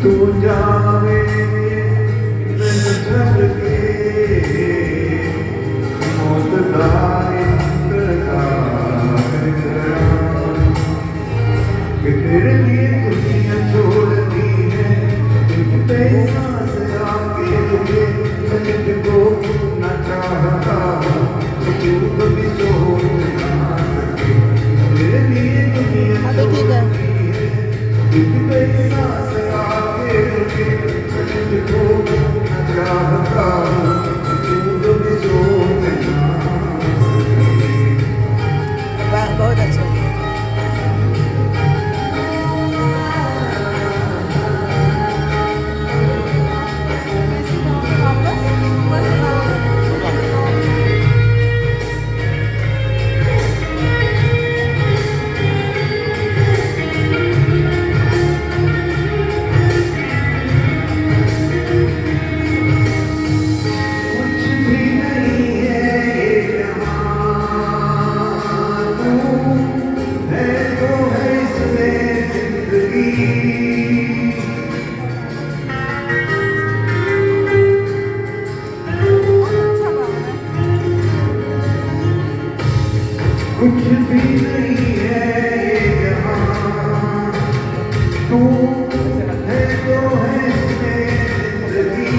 तू जावे छड़ के मौत दा इंतजार करा कि तेरे लिए दुनिया छोड़ दी है तुझ पे सांस आके रुके मैं तुझको न चाहता तो तू कभी सोच ना सके तेरे लिए दुनिया छोड़ दी है तुझ पे सांस आके रुके मैं तुझको न चाहता तो तू कभी सोच ना सके। वाह, बहुत अच्छा। कुछ भी नहीं है ये जहां तू है तो है इसमें जिंदगी कुछ भी नहीं है ये जहां तू है तो है इसमें जिंदगी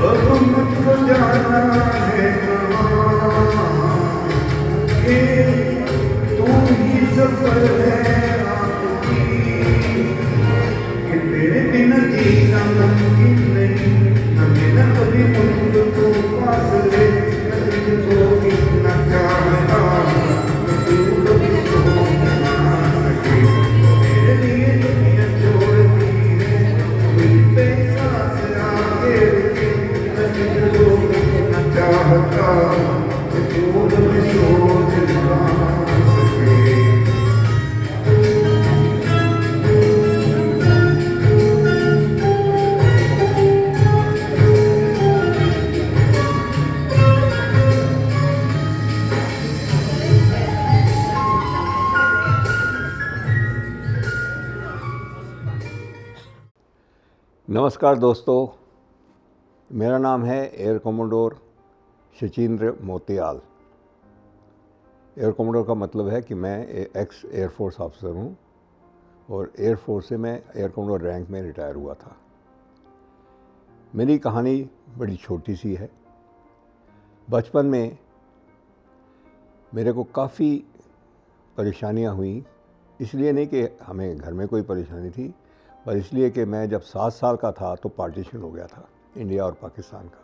अब मुझको जाना है कहाँ ये तू ही सफर है आपकी कि तेरे बिना जीना मुमकिन नहीं न मेरा कभी मुझको पास ले न तुझको इतना चाहता न तू कभी सोच ना सके मेरे लिए दुनिया छोड़ दी है तुझ पे सांस आके रुके मैं तुझको इतना चाहता कि तू कभी सोच ना सके। नमस्कार दोस्तों, मेरा नाम है air commodore Shachindra Motiyal. Air commodore का मतलब है कि मैं एक्स एयरफोर्स ऑफिसर हूँ और एयरफोर्स से मैं एयर कमोडोर रैंक में रिटायर हुआ था। मेरी कहानी बड़ी छोटी सी है। बचपन में मेरे को काफ़ी परेशानियाँ हुई, इसलिए नहीं कि हमें घर में कोई परेशानी थी, पर इसलिए कि मैं जब 7 साल का था तो पार्टीशन हो गया था इंडिया और पाकिस्तान का।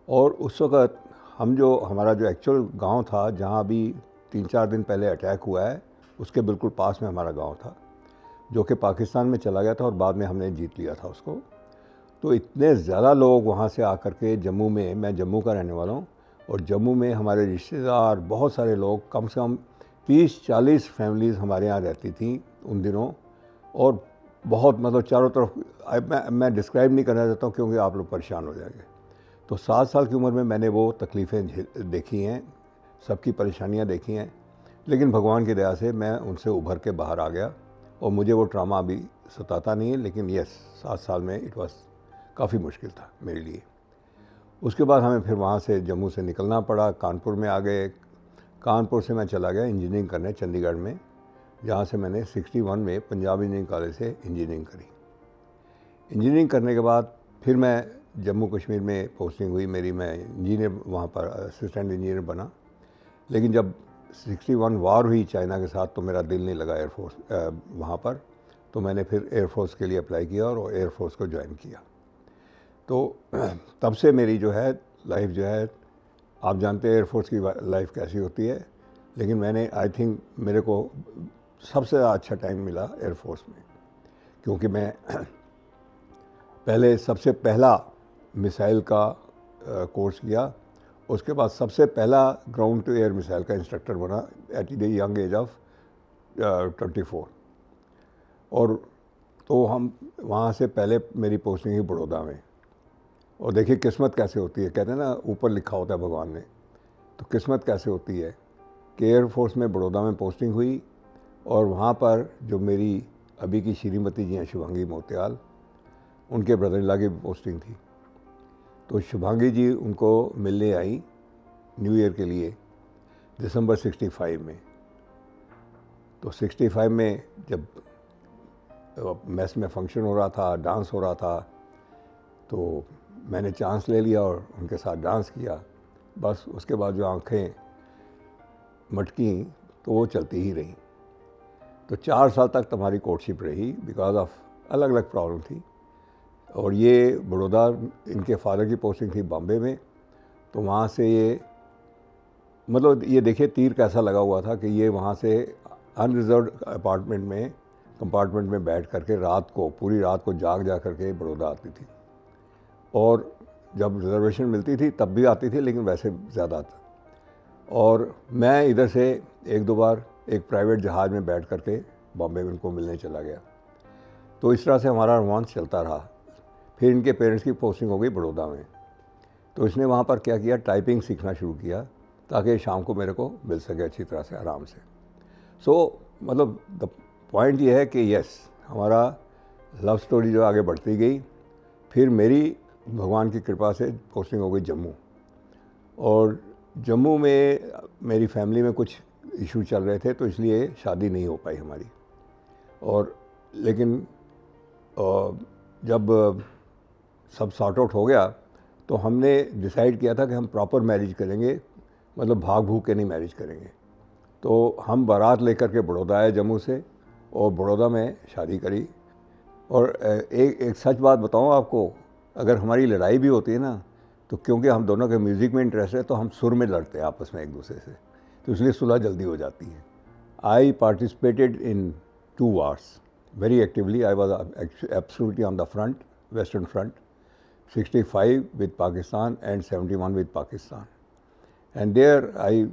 और उस वक़्त हमारा जो एक्चुअल गांव था, जहां अभी 3-4 दिन पहले अटैक हुआ है, उसके बिल्कुल पास में हमारा गांव था, जो कि पाकिस्तान में चला गया था और बाद में हमने जीत लिया था उसको। तो इतने ज़्यादा लोग वहां से आकर के जम्मू में, मैं जम्मू का रहने वाला हूँ, और जम्मू में हमारे रिश्तेदार बहुत सारे लोग, कम से कम 30-40 फैमिलीज़ हमारे यहाँ रहती थी उन दिनों। और बहुत मतलब चारों तरफ मैं डिस्क्राइब नहीं करना चाहता हूँ क्योंकि आप लोग परेशान हो जाएंगे। तो 7 साल की उम्र में मैंने वो तकलीफ़ें देखी हैं, सबकी परेशानियाँ देखी हैं, लेकिन भगवान की दया से मैं उनसे उभर के बाहर आ गया और मुझे वो ट्रामा अभी सताता नहीं है। लेकिन यस, 7 साल में इट वाज काफ़ी मुश्किल था मेरे लिए। उसके बाद हमें फिर वहाँ से जम्मू से निकलना पड़ा, कानपुर में आ गए। कानपुर से मैं चला गया इंजीनियरिंग करने चंडीगढ़ में, जहाँ से मैंने 61 में पंजाब इंजीनियरिंग कॉलेज से इंजीनियरिंग करी। इंजीनियरिंग करने के बाद फिर मैं जम्मू कश्मीर में पोस्टिंग हुई मेरी, मैं इंजीनियर वहाँ पर असिस्टेंट इंजीनियर बना। लेकिन जब 61 वार हुई चाइना के साथ तो मेरा दिल नहीं लगा एयरफोर्स वहाँ पर, तो मैंने फिर एयरफोर्स के लिए अप्लाई किया और एयरफोर्स को ज्वाइन किया। तो तब से मेरी जो है लाइफ जो है, आप जानते हैं एयरफोर्स की लाइफ कैसी होती है, लेकिन मैंने आई थिंक मेरे को सबसे अच्छा टाइम मिला एयरफोर्स में, क्योंकि मैं पहले सबसे पहला मिसाइल का कोर्स किया, उसके बाद सबसे पहला ग्राउंड टू एयर मिसाइल का इंस्ट्रक्टर बना at the young age of 24। और तो हम वहाँ से पहले मेरी पोस्टिंग ही बड़ौदा में। और देखिए किस्मत कैसे होती है, कहते हैं ना ऊपर लिखा होता है भगवान ने। तो किस्मत कैसे होती है कि एयरफोर्स में बड़ौदा में पोस्टिंग हुई और वहाँ पर जो मेरी अभी की श्रीमती जी हैं शुभांगी मोतियाल, उनके ब्रदर इन लॉ की पोस्टिंग थी। तो शुभांगी जी उनको मिलने आई न्यू ईयर के लिए दिसंबर 65 में। तो 65 में जब मेस में फंक्शन हो रहा था, डांस हो रहा था, तो मैंने चांस ले लिया और उनके साथ डांस किया। बस उसके बाद जो आंखें मटकी तो वो चलती ही रहीं। तो 4 साल तक हमारी कोर्टशिप रही बिकॉज ऑफ अलग अलग प्रॉब्लम थी। और ये बड़ौदा, इनके फादर की पोस्टिंग थी बॉम्बे में, तो वहाँ से ये मतलब ये देखिए तीर कैसा लगा हुआ था कि ये वहाँ से अनरिजर्व कंपार्टमेंट में बैठ करके रात को, पूरी रात को जाग करके बड़ौदा आती थी। और जब रिजर्वेशन मिलती थी तब भी आती थी, लेकिन वैसे ज़्यादा था। और मैं इधर से 1-2 बार एक प्राइवेट जहाज़ में बैठ करके बॉम्बे में उनको मिलने चला गया। तो इस तरह से हमारा रोमांस चलता रहा। फिर इनके पेरेंट्स की पोस्टिंग हो गई बड़ौदा में। तो इसने वहाँ पर क्या किया, टाइपिंग सीखना शुरू किया ताकि शाम को मेरे को मिल सके अच्छी तरह से, आराम से। सो मतलब द पॉइंट ये है कि यस, हमारा लव स्टोरी जो आगे बढ़ती गई। फिर मेरी भगवान की कृपा से पोस्टिंग हो गई जम्मू। और जम्मू में मेरी फैमिली में कुछ इशू चल रहे थे, तो इसलिए शादी नहीं हो पाई हमारी। और लेकिन जब सब सॉर्ट आउट हो गया तो हमने डिसाइड किया था कि हम प्रॉपर मैरिज करेंगे, मतलब भाग भूग के नहीं मैरिज करेंगे। तो हम बारात लेकर के बड़ौदा आए जम्मू से और बड़ौदा में शादी करी। और एक सच बात बताऊं आपको, अगर हमारी लड़ाई भी होती है ना, तो क्योंकि हम दोनों के म्यूज़िक में इंटरेस्ट है तो हम सुर में लड़ते हैं आपस में एक दूसरे से, तो इसलिए सुलह जल्दी हो जाती है। I participated in 2 wars very actively. I was absolutely on the front, Western Front, 65 with Pakistan and 71 with Pakistan. And there I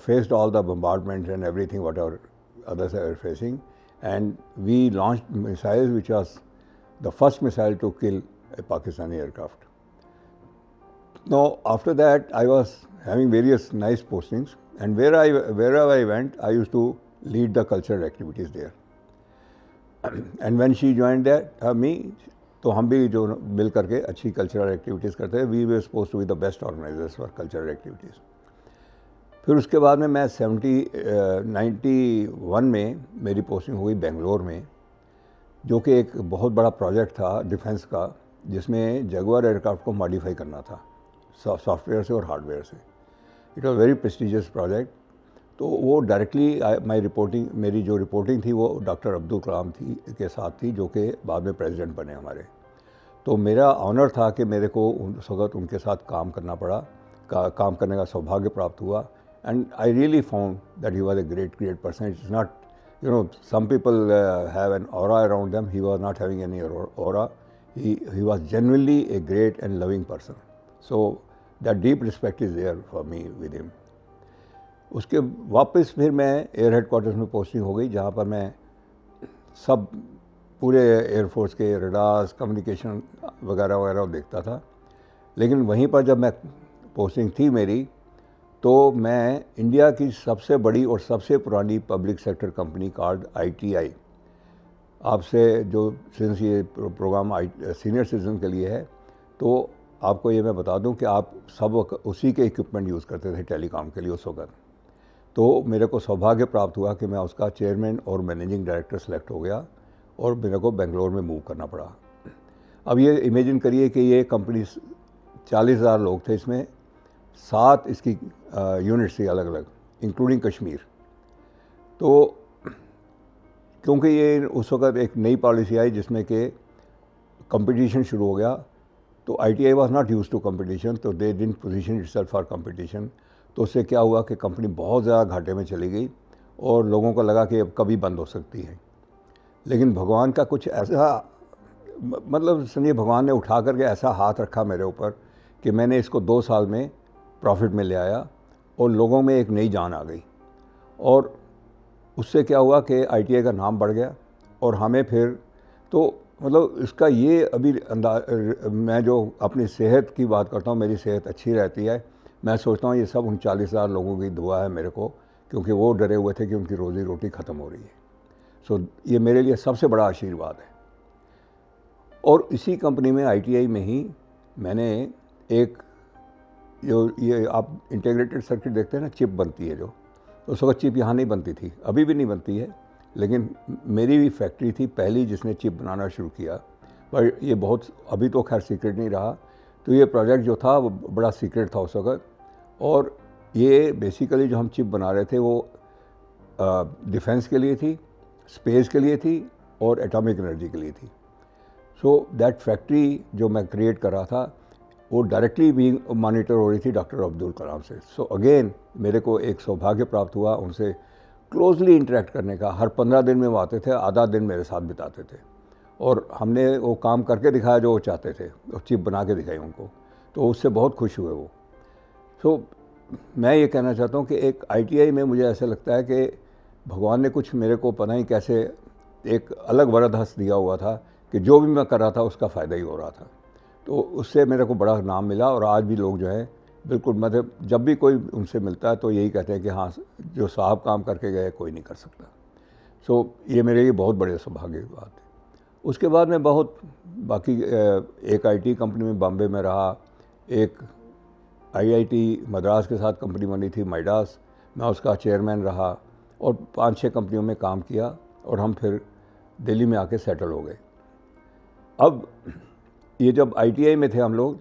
faced all the bombardments and everything whatever others were facing. And we launched missiles, which was the first missile to kill a Pakistani aircraft. Now, after that, I was having various nice postings, and wherever I went, I used to lead the cultural activities there. And when she joined me, तो हम भी जो मिल करके अच्छी cultural activities करते हैं। We were suppose to be the best organisers for cultural activities. फिर उसके बाद में मैं 91 में मेरी पोस्टिंग हो गई बेंगलोर में, जो कि एक बहुत बड़ा प्रोजेक्ट था डिफेंस का, जिसमें जगुआर एयरक्राफ्ट को मॉडिफाई करना था सॉफ्टवेयर से और हार्डवेयर से। It was very prestigious project. तो वो डायरेक्टली मेरी जो रिपोर्टिंग थी वो डॉक्टर अब्दुल कलाम के साथ थी, जो कि बाद में प्रेसिडेंट बने हमारे। तो मेरा ऑनर था कि मेरे को उस वक्त उनके साथ काम करना पड़ा, काम करने का सौभाग्य प्राप्त हुआ। And I really found that he was a great person. It's not, you know, some people have an aura around them. He was not having any aura. He was genuinely a great and loving person. So that deep respect is there for me with him. उसके वापस फिर मैं air headquarters में posting हो गई, जहाँ पर मैं सब पूरे एयरफोर्स के रडार्स, कम्युनिकेशन वगैरह वगैरह देखता था। लेकिन वहीं पर जब मैं पोस्टिंग थी मेरी, तो मैं इंडिया की सबसे बड़ी और सबसे पुरानी public sector company called ITI, आपसे जो सिंस ये प्रोग्राम सीनियर सिटीजन के लिए है, तो आपको ये मैं बता दूं कि आप सब उसी के इक्विपमेंट यूज़ करते थे टेलीकॉम के लिए उस वक्त। तो मेरे को सौभाग्य प्राप्त हुआ कि मैं उसका चेयरमैन और मैनेजिंग डायरेक्टर सेलेक्ट हो गया और मेरे को बेंगलोर में मूव करना पड़ा। अब ये इमेजिन करिए कि ये कंपनी 40,000 लोग थे, इसमें 7 इसकी यूनिट्स थी अलग अलग, इंक्लूडिंग कश्मीर। तो क्योंकि ये उस वक्त एक नई पॉलिसी आई जिसमें कि कंपटीशन शुरू हो गया, तो ITI was not used to competition, तो they didn't position itself for competition. तो उससे क्या हुआ कि कंपनी बहुत ज़्यादा घाटे में चली गई और लोगों को लगा कि अब कभी बंद हो सकती है। लेकिन भगवान का कुछ ऐसा, मतलब समझिए भगवान ने उठा करके ऐसा हाथ रखा मेरे ऊपर कि मैंने इसको 2 साल में प्रॉफिट में ले आया और लोगों में एक नई जान आ गई। और उससे क्या हुआ कि ITI का नाम बढ़ गया और हमें फिर तो मतलब इसका ये अभी मैं जो अपनी सेहत की बात करता हूँ, मेरी सेहत अच्छी रहती है, मैं सोचता हूँ ये सब उन 40,000 लोगों की दुआ है मेरे को, क्योंकि वो डरे हुए थे कि उनकी रोज़ी रोटी ख़त्म हो रही है। सो ये मेरे लिए सबसे बड़ा आशीर्वाद है। और इसी कंपनी में ITI में ही मैंने एक जो ये आप इंटीग्रेटेड सर्किट देखते हैं ना, चिप बनती है जो, तो उस वक्त चिप यहाँ नहीं बनती थी, अभी भी नहीं बनती है, लेकिन मेरी भी फैक्ट्री थी पहली जिसने चिप बनाना शुरू किया। पर ये बहुत अभी तो खैर सीक्रेट नहीं रहा। तो ये प्रोजेक्ट जो था वो बड़ा सीक्रेट था उस वक्त। और ये बेसिकली जो हम चिप बना रहे थे वो डिफेंस के लिए थी, स्पेस के लिए थी और एटॉमिक एनर्जी के लिए थी। सो दैट फैक्ट्री जो मैं क्रिएट कर रहा था वो डायरेक्टली भी मॉनिटर हो रही थी डॉक्टर अब्दुल कलाम से। सो अगेन मेरे को एक सौभाग्य प्राप्त हुआ उनसे क्लोजली इंटरेक्ट करने का। हर 15 दिन में वो आते थे, आधा दिन मेरे साथ बिताते थे और हमने वो काम करके दिखाया जो वो चाहते थे, और चिप बना के दिखाई उनको, तो उससे बहुत खुश हुए वो। सो मैं ये कहना चाहता हूँ कि एक ITI में मुझे ऐसा लगता है कि भगवान ने कुछ मेरे को पता नहीं कैसे एक अलग वरद हस्त दिया हुआ था कि जो भी मैं कर रहा था उसका फ़ायदा ही हो रहा था। तो उससे मेरे को बड़ा नाम मिला। और आज भी लोग जो है बिल्कुल, मतलब जब भी कोई उनसे मिलता है तो यही कहते हैं कि हाँ, जो साहब काम करके गए कोई नहीं कर सकता। सो ये मेरे लिए बहुत बड़े सौभाग्य की बात है। उसके बाद मैं बहुत बाकी एक IT कंपनी में बॉम्बे में रहा, एक IIT मद्रास के साथ कंपनी बनी थी माइडास, मैं उसका चेयरमैन रहा और 5-6 कंपनियों में काम किया और हम फिर दिल्ली में आके सेटल हो गए। अब ये जब ITI में थे हम लोग,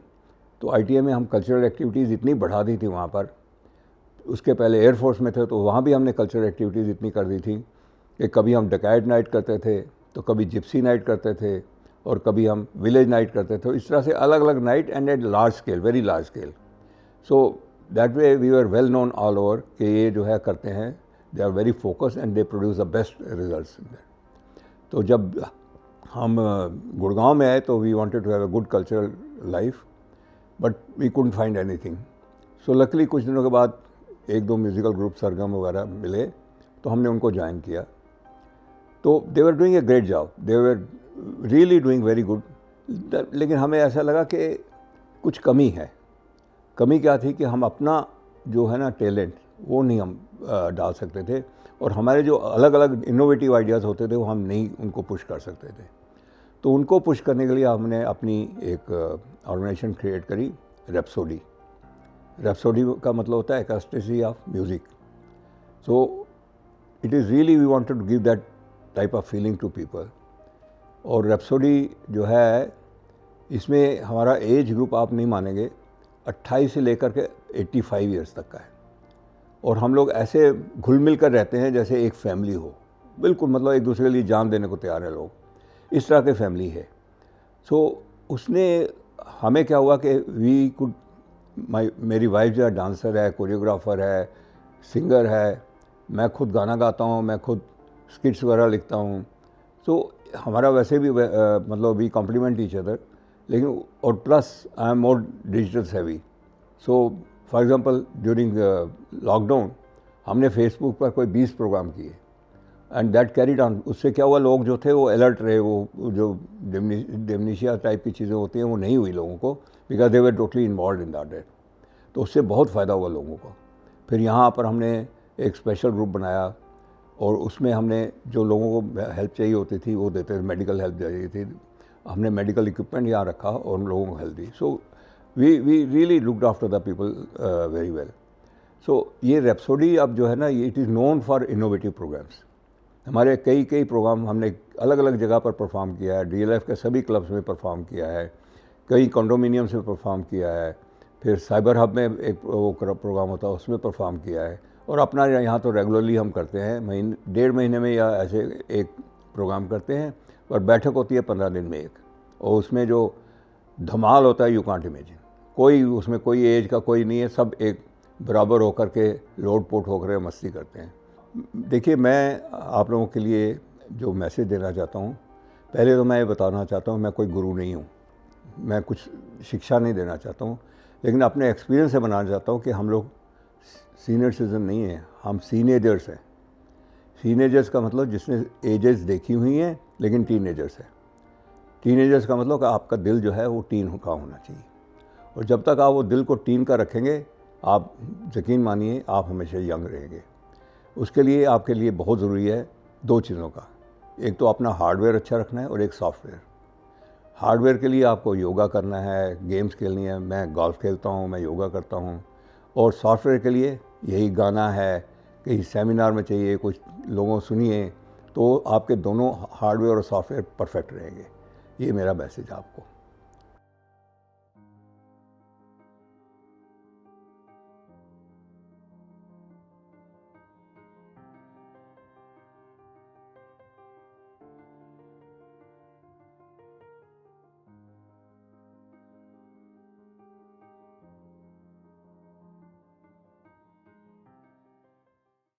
तो ITI में हम कल्चरल एक्टिविटीज़ इतनी बढ़ा दी थी वहाँ पर। उसके पहले एयरफोर्स में थे तो वहाँ भी हमने कल्चरल एक्टिविटीज़ इतनी कर दी थी कि कभी हम डकैत नाइट करते थे, तो कभी जिप्सी नाइट करते थे और कभी हम विलेज नाइट करते थे। इस तरह से अलग अलग night and at large scale, very large scale. So that way we are well known all over कि ये जो है करते हैं, they are very focus and they produce the best results in that. तो जब हम गुड़गांव में आए तो we wanted to have a good cultural life, but we couldn't find anything. So luckily कुछ दिनों के बाद 1-2 म्यूज़िकल ग्रुप सरगम वगैरह मिले तो हमने उनको ज्वाइन किया। तो they were doing a great job, they were really doing very good. लेकिन हमें ऐसा लगा कि कुछ कमी है। कमी क्या थी कि हम अपना जो है ना टैलेंट वो नहीं हम डाल सकते थे, और हमारे जो अलग अलग इनोवेटिव आइडियाज़ होते थे वो हम नहीं उनको पुश कर सकते थे। तो उनको पुश करने के लिए हमने अपनी एक ऑर्गेनाइजेशन क्रिएट करी, रैप्सोडी। रैप्सोडी का मतलब होता है ecstasy of music. So it is really we wanted to give that type of feeling to people. और रैप्सोडी जो है इसमें हमारा एज ग्रुप आप नहीं मानेंगे, 28 से लेकर के 85 ईयर्स तक का है। और हम लोग ऐसे घुल मिल कर रहते हैं जैसे एक फैमिली हो, बिल्कुल, मतलब एक दूसरे के लिए जान देने को तैयार है लोग, इस तरह की फैमिली है। सो उसने हमें क्या हुआ कि वी कुड, मेरी वाइफ जो है डांसर है, कोरियोग्राफर है, सिंगर है, मैं खुद गाना गाता हूँ, मैं खुद स्किट्स वगैरह लिखता हूँ। सो हमारा वैसे भी मतलब वी कॉम्प्लीमेंट ईच अदर, लेकिन और plus I am more digital savvy. So for example during lockdown हमने फेसबुक पर कोई 20 प्रोग्राम किए एंड दैट कैरीड ऑन। उससे क्या हुआ, लोग जो थे वो अलर्ट रहे, वो जो डेमनीशिया टाइप की चीज़ें होती हैं वो नहीं हुई लोगों को, because they were totally involve in that. तो उससे बहुत फ़ायदा हुआ लोगों को। फिर यहाँ पर हमने एक स्पेशल ग्रुप बनाया और उसमें हमने जो लोगों को हेल्प चाहिए होती थी वो देते थे, मेडिकल हेल्प चाहिए थी, हमने मेडिकल इक्विपमेंट यहाँ रखा और उन लोगों को हेल्प दी। So we really looked after the people very well. So ये रैप्सोडी अब जो है ना, ये it is known for innovative programmes. हमारे कई प्रोग्राम हमने अलग अलग जगह पर परफॉर्म किया है, DLF के सभी क्लब्स में परफॉर्म किया है, कई कंडोमिनियम्स में परफॉर्म किया है, फिर साइबर हब में एक वो प्रोग्राम होता है उसमें परफॉर्म किया है, और अपना यहाँ तो रेगुलरली हम करते हैं, 1.5 महीने में या ऐसे एक प्रोग्राम करते हैं, और बैठक होती है 15 दिन में एक, और उसमें जो धमाल होता है यू कांट इमेजिन। कोई उसमें कोई एज का कोई नहीं है, सब एक बराबर होकर के लोड पोट होकर मस्ती करते हैं। देखिए, मैं आप लोगों के लिए जो मैसेज देना चाहता हूँ, पहले तो मैं ये बताना चाहता हूँ मैं कोई गुरु नहीं हूँ, मैं कुछ शिक्षा नहीं देना चाहता हूँ, लेकिन अपने एक्सपीरियंस से बनाना चाहता हूँ कि हम लोग सीनियर सिटीजन नहीं हैं, हम सीनेजर्स हैं। सीनेजर्स का मतलब जिसने एजेस देखी हुई हैं लेकिन टीनेजर्स है। टीनेजर्स का मतलब कि आपका दिल जो है वो टीन का होना चाहिए, और जब तक आप वो दिल को टीन का रखेंगे आप यकीन मानिए आप हमेशा यंग रहेंगे। उसके लिए आपके लिए बहुत ज़रूरी है 2 चीज़ों का, एक तो अपना हार्डवेयर अच्छा रखना है और एक सॉफ्टवेयर। हार्डवेयर के लिए आपको योगा करना है, गेम्स खेलनी है, मैं गोल्फ़ खेलता हूँ, मैं योगा करता हूँ। और सॉफ्टवेयर के लिए यही गाना है, कहीं सेमिनार में चाहिए, कुछ लोगों सुनिए, तो आपके दोनों हार्डवेयर और सॉफ्टवेयर परफेक्ट रहेंगे। ये मेरा मैसेज आपको।